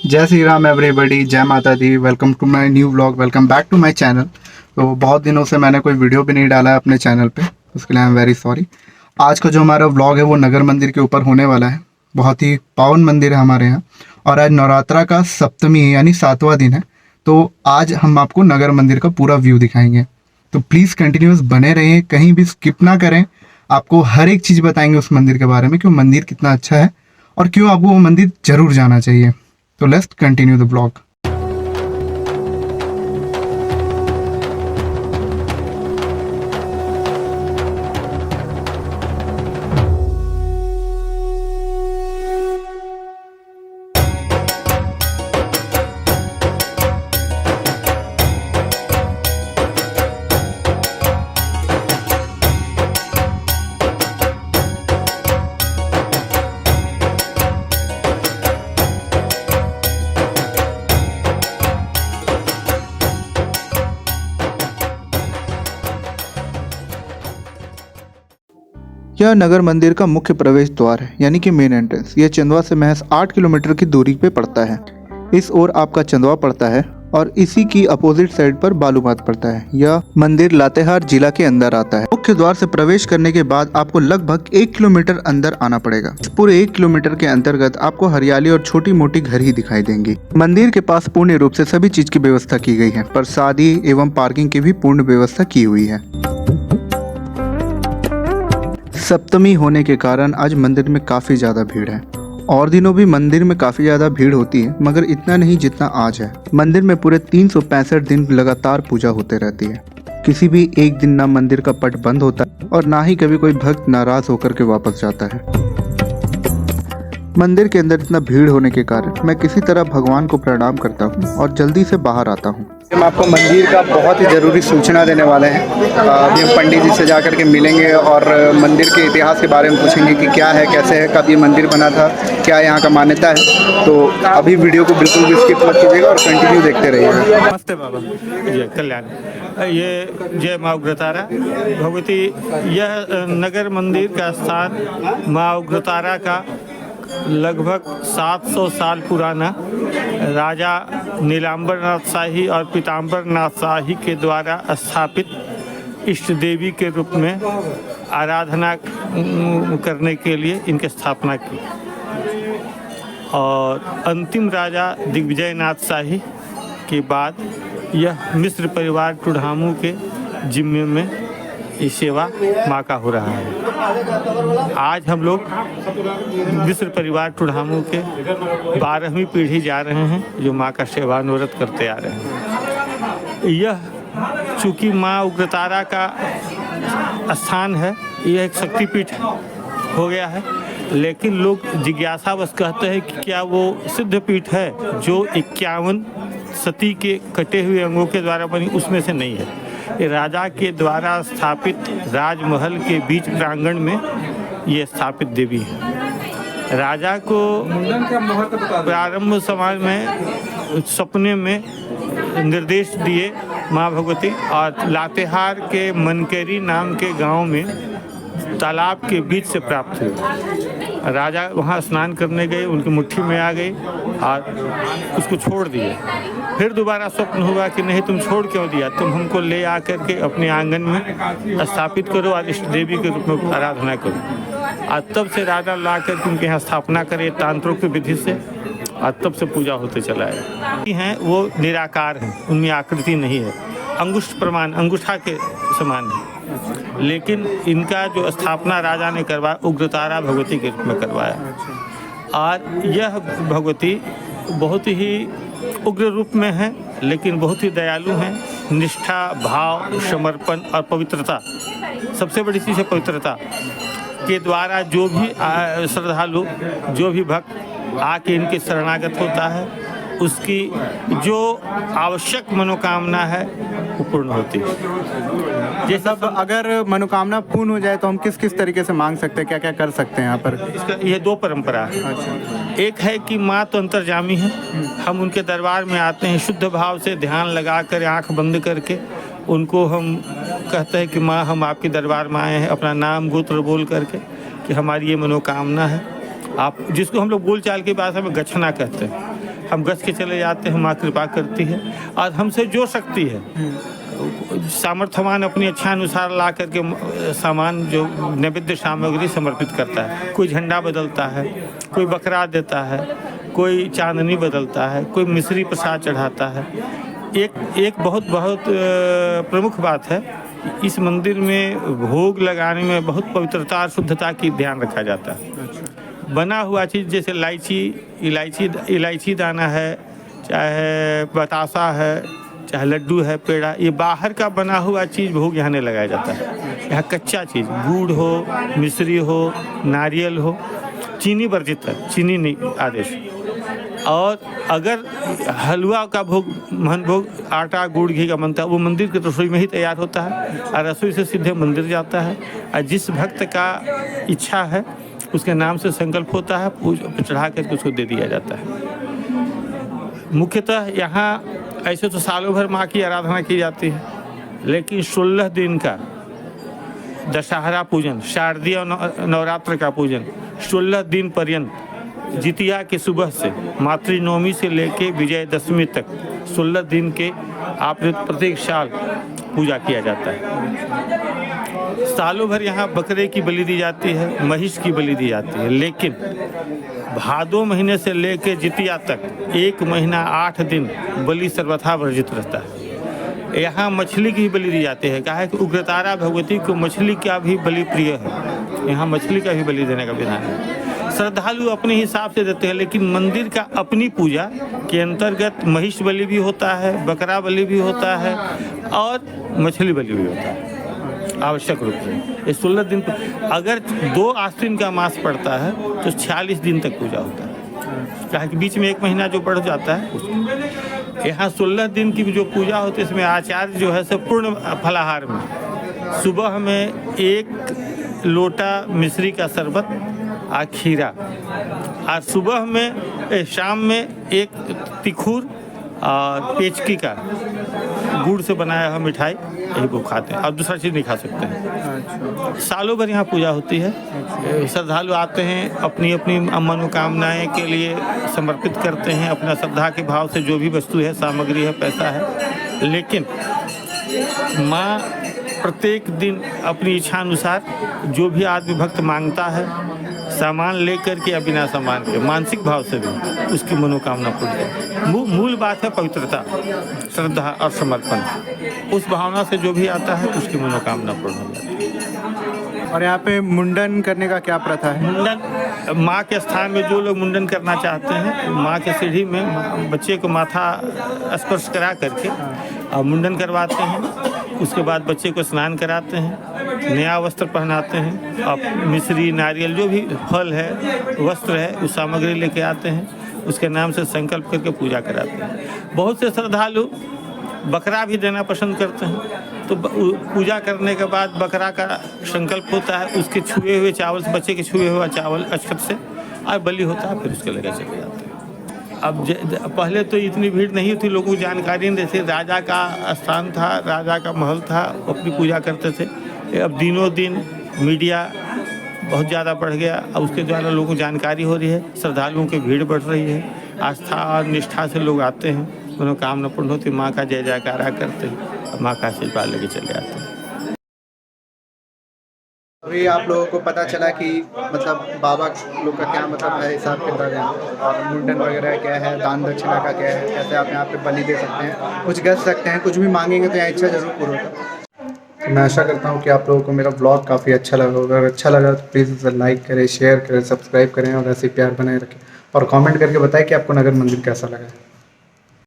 जय श्री राम एवरीबॉडी, जय माता दी। Welcome to my new vlog, welcome back to my channel. तो बहुत दिनों से मैंने कोई वीडियो भी नहीं डाला है अपने चैनल पे, उसके लिए आई एम वेरी सॉरी। आज का जो हमारा व्लॉग है वो नगर मंदिर के ऊपर होने वाला है। बहुत ही पावन मंदिर है हमारे यहाँ, और आज नवरात्रा का सप्तमी है, यानी 7वां दिन है। तो आज हम आपको नगर मंदिर का पूरा व्यू दिखाएंगे, तो प्लीज़ कंटिन्यूस बने रहें, कहीं भी स्किप ना करें। आपको हर एक चीज़ बताएंगे उस मंदिर के बारे में कि वो मंदिर कितना अच्छा है और क्यों आपको वो मंदिर जरूर जाना चाहिए। So let's continue the vlog. यह नगर मंदिर का मुख्य प्रवेश द्वार है, यानी कि मेन एंट्रेंस। यह चंदवा से महज 8 किलोमीटर की दूरी पे पड़ता है। इस ओर आपका चंदवा पड़ता है और इसी की अपोजिट साइड पर बालूमाथ पड़ता है। यह मंदिर लातेहार जिला के अंदर आता है। मुख्य द्वार से प्रवेश करने के बाद आपको लगभग 1 किलोमीटर अंदर आना पड़ेगा। इस पूरे 1 किलोमीटर के अंतर्गत आपको हरियाली और छोटी मोटी घर ही दिखाई देंगी। मंदिर के पास पूर्ण रूप से सभी चीज की व्यवस्था की गई है। प्रसादी एवं पार्किंग की भी पूर्ण व्यवस्था की हुई है। सप्तमी होने के कारण आज मंदिर में काफ़ी ज़्यादा भीड़ है। और दिनों भी मंदिर में काफ़ी ज़्यादा भीड़ होती है, मगर इतना नहीं जितना आज है। मंदिर में पूरे 365 दिन लगातार पूजा होते रहती है। किसी भी एक दिन ना मंदिर का पट बंद होता है और ना ही कभी कोई भक्त नाराज होकर के वापस जाता है। मंदिर के अंदर इतना भीड़ होने के कारण मैं किसी तरह भगवान को प्रणाम करता हूँ और जल्दी से बाहर आता हूँ। हम आपको मंदिर का बहुत ही ज़रूरी सूचना देने वाले हैं। अभी हम पंडित जी से जा कर के मिलेंगे और मंदिर के इतिहास के बारे में पूछेंगे कि क्या है, कैसे है, कब ये मंदिर बना था, क्या यहाँ का मान्यता है। तो अभी वीडियो को बिल्कुल भी स्किप मत कीजिएगा और कंटिन्यू देखते रहिएगा। नमस्ते बाबा, जय कल्याण। ये जय माँ उग्रतारा भगवती। यह नगर मंदिर का स्थान माँ उग्रतारा का लगभग 700 साल पुराना राजा नीलांबर नाथ शाही और पीताम्बर नाथ शाही के द्वारा स्थापित इष्ट देवी के रूप में आराधना करने के लिए इनकी स्थापना की। और अंतिम राजा दिग्विजय नाथ शाही के बाद यह मिस्र परिवार टूढ़ामू के जिम्मे में ये सेवा माँ का हो रहा है। आज हम लोग मिस्र परिवार टूढ़ामू के 12वीं पीढ़ी जा रहे हैं जो माँ का सेवानुव्रत करते आ रहे हैं। यह चूँकि माँ उग्रतारा का स्थान है, यह एक शक्तिपीठ हो गया है, लेकिन लोग जिज्ञासावश कहते हैं कि क्या वो सिद्धपीठ है जो 51 सती के कटे हुए अंगों के द्वारा बनी, उसमें से नहीं है। ये राजा के द्वारा स्थापित राजमहल के बीच प्रांगण में ये स्थापित देवी है। राजा को प्रारंभ समय में सपने में निर्देश दिए माँ भगवती, और लातेहार के मनकेरी नाम के गांव में तालाब के बीच से प्राप्त हुई। राजा वहाँ स्नान करने गए, उनकी मुट्ठी में आ गई और उसको छोड़ दिए। फिर दोबारा स्वप्न हुआ कि नहीं, तुम छोड़ क्यों दिया, तुम हमको ले आकर के अपने आंगन में स्थापित करो और इष्ट देवी के रूप में आराधना करो। और तब से राजा ला कर के उनके यहाँ स्थापना करे तांत्रिक विधि से, और तब से पूजा होते चला है। वो निराकार हैं, उनमें आकृति नहीं है, अंगुष्ठ प्रमाण अंगूठा के समान है। लेकिन इनका जो स्थापना राजा ने करवाया उग्रतारा भगवती के रूप में करवाया। और यह भगवती बहुत ही उग्र रूप में है, लेकिन बहुत ही दयालु हैं। निष्ठा, भाव, समर्पण और पवित्रता, सबसे बड़ी चीज़ है पवित्रता के द्वारा जो भी श्रद्धालु, जो भी भक्त आके इनके शरणागत होता है, उसकी जो आवश्यक मनोकामना है वो पूर्ण होती है। ये सब अगर मनोकामना पूर्ण हो जाए तो हम किस किस तरीके से मांग सकते हैं, क्या क्या कर सकते हैं यहाँ पर? इसका ये 2 परंपरा है। अच्छा। एक है कि माँ तो अंतर्जामी है, हम उनके दरबार में आते हैं शुद्ध भाव से, ध्यान लगा कर आँख बंद करके उनको हम कहते हैं कि माँ हम आपके दरबार में आए हैं, अपना नाम गोत्र बोल करके कि हमारी ये मनोकामना है। आप जिसको हम लोग बोलचाल की भाषा में गच्छना कहते हैं, हम गस के चले जाते हैं, माँ कृपा करती है और हमसे जो शक्ति है सामर्थ्यवान अपनी इच्छा अनुसार ला करके सामान जो नैवेद्य सामग्री समर्पित करता है। कोई झंडा बदलता है, कोई बकरा देता है, कोई चांदनी बदलता है, कोई मिश्री प्रसाद चढ़ाता है। एक बहुत प्रमुख बात है, इस मंदिर में भोग लगाने में बहुत पवित्रता और शुद्धता की ध्यान रखा जाता है। बना हुआ चीज़ जैसे इलायची दाना है, चाहे बतासा है, चाहे लड्डू है, पेड़ा, ये बाहर का बना हुआ चीज़ भोग यहाँ नहीं लगाया जाता है। यहाँ कच्चा चीज़, गुड़ हो, मिश्री हो, नारियल हो, चीनी वर्जित है, चीनी नहीं आदेश। और अगर हलवा का भोग, महन भोग आटा गुड़ घी का बनता है, वो मंदिर की रसोई में ही तैयार होता है और रसोई से सीधे मंदिर जाता है। और जिस भक्त का इच्छा है उसके नाम से संकल्प होता है, चढ़ा करके उसको दे दिया जाता है। मुख्यतः यहाँ ऐसे तो सालों भर माँ की आराधना की जाती है, लेकिन 16 दिन का दशहरा पूजन, शारदीय नवरात्र का पूजन 16 दिन पर्यंत, जितिया के सुबह से मातृनवमी से लेके विजयदशमी तक 16 दिन के आपने प्रत्येक साल पूजा किया जाता है। सालों भर यहाँ बकरे की बलि दी जाती है, महिष की बलि दी जाती है, लेकिन भादो महीने से लेके जितिया तक 1 महीना 8 दिन बलि सर्वथा वर्जित रहता है। यहाँ मछली की बलि दी जाती है। कहा है कि उग्रतारा भगवती को मछली का भी बलि प्रिय है, यहाँ मछली का भी बलि देने का विधान है। श्रद्धालु अपने हिसाब से देते हैं, लेकिन मंदिर का अपनी पूजा के अंतर्गत महिष बलि भी होता है, बकरा बलि भी होता है और मछली बलि भी होता है आवश्यक रूप से। ये 16 दिन, अगर 2 आश्विन का मास पड़ता है तो 46 दिन तक पूजा होता है। कहा कि बीच में 1 महीना जो बढ़ जाता है, यहाँ 16 दिन की जो पूजा होती है इसमें आचार्य जो है सब पूर्ण फलाहार में सुबह में 1 लोटा मिश्री का शरबत और खीरा, और सुबह में शाम में 1 तिखुर और पेचकी का गुड़ से बनाया हुआ मिठाई, यही वो खाते हैं और दूसरा चीज़ नहीं खा सकते हैं। सालों भर यहाँ पूजा होती है। श्रद्धालु आते हैं, अपनी अपनी मनोकामनाएं के लिए समर्पित करते हैं, अपना श्रद्धा के भाव से जो भी वस्तु है, सामग्री है, पैसा है। लेकिन माँ प्रत्येक दिन अपनी इच्छा अनुसार जो भी आदमी भक्त मांगता है, सामान लेकर के या बिना सामान के, मानसिक भाव से भी उसकी मनोकामना पूर्ण है। मूल बात है पवित्रता, श्रद्धा और समर्पण। उस भावना से जो भी आता है उसकी मनोकामना पूर्ण हो जाती है। और यहाँ पे मुंडन करने का क्या प्रथा है? मुंडन, माँ के स्थान में जो लोग मुंडन करना चाहते हैं, माँ के सीढ़ी में बच्चे को माथा स्पर्श करा करके और मुंडन करवाते हैं। उसके बाद बच्चे को स्नान कराते हैं, नया वस्त्र पहनाते हैं, और मिश्री, नारियल, जो भी फल है, वस्त्र है, उस सामग्री लेके आते हैं, उसके नाम से संकल्प करके पूजा कराते हैं। बहुत से श्रद्धालु बकरा भी देना पसंद करते हैं, तो पूजा करने के बाद बकरा का संकल्प होता है, उसके छुए हुए चावल, बच्चे के छुए हुआ चावल अक्षत से और बलि होता है, फिर उसके लगे चले जाते हैं। अब पहले तो इतनी भीड़ नहीं थी, लोगों को जानकारी नहीं थी। राजा का स्थान था, राजा का महल था, अपनी पूजा करते थे। अब दिनों दिन मीडिया बहुत ज़्यादा बढ़ गया, अब उसके द्वारा लोगों को जानकारी हो रही है, श्रद्धालुओं की भीड़ बढ़ रही है, आस्था और निष्ठा से लोग आते हैं, मनोकामना पूर्ण होती, माँ का जय जयकारा करते हैं और माँ का आशीर्वाद लेके चले आते हैं। अभी आप लोगों को पता चला कि मतलब बाबा लोग का क्या मतलब है, हिसाब किताब है, और मुंडन वगैरह क्या है, दान दक्षिणा का क्या है, कैसे आप यहाँ पे बलि दे सकते हैं, कुछ कर सकते हैं, कुछ भी मांगेंगे तो यहाँ इच्छा जरूर पूरी होगा। तो मैं आशा करता हूँ कि आप लोगों को मेरा ब्लॉग काफ़ी अच्छा लगा होगा। अगर अच्छा लगा तो प्लीज़ इसे लाइक करें, शेयर करें, सब्सक्राइब करें और ऐसे प्यार बनाए रखें, और कमेंट करके बताएं कि आपको नगर मंदिर कैसा लगा।